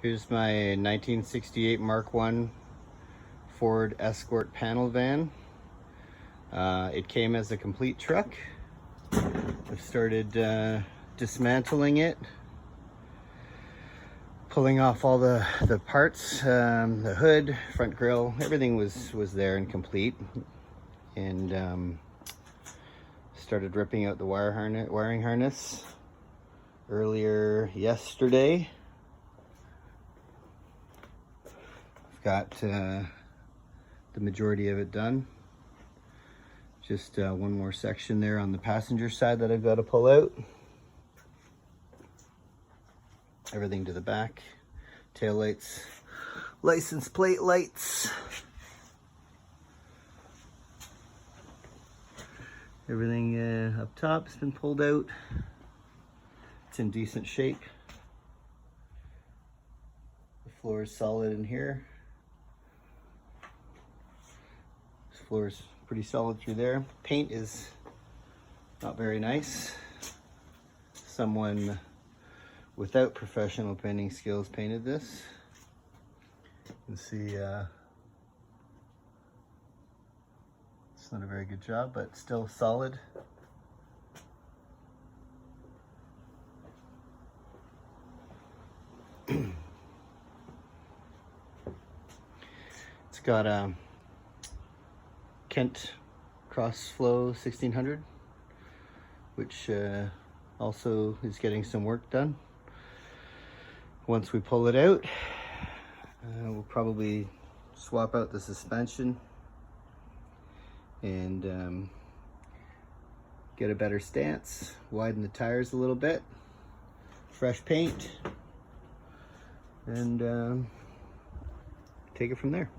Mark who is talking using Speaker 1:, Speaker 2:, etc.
Speaker 1: Here's my 1968 Mark I Ford Escort Panel van. It came as a complete truck. I've started dismantling it, pulling off all the parts, the hood, front grille, everything was there and complete. And started ripping out the wiring harness earlier yesterday. I've got the majority of it done. Just one more section there on the passenger side that I've got to pull out. Everything to the back, tail lights, license plate lights. Everything up top has been pulled out. It's in decent shape. The floor is solid in here. This floor is pretty solid through there. Paint is not very nice. Someone without professional painting skills painted this. You can see it's not a very good job, but still solid. It's got a Kent Crossflow 1600, which also is getting some work done. Once we pull it out, we'll probably swap out the suspension and get a better stance, widen the tires a little bit, fresh paint, and take it from there.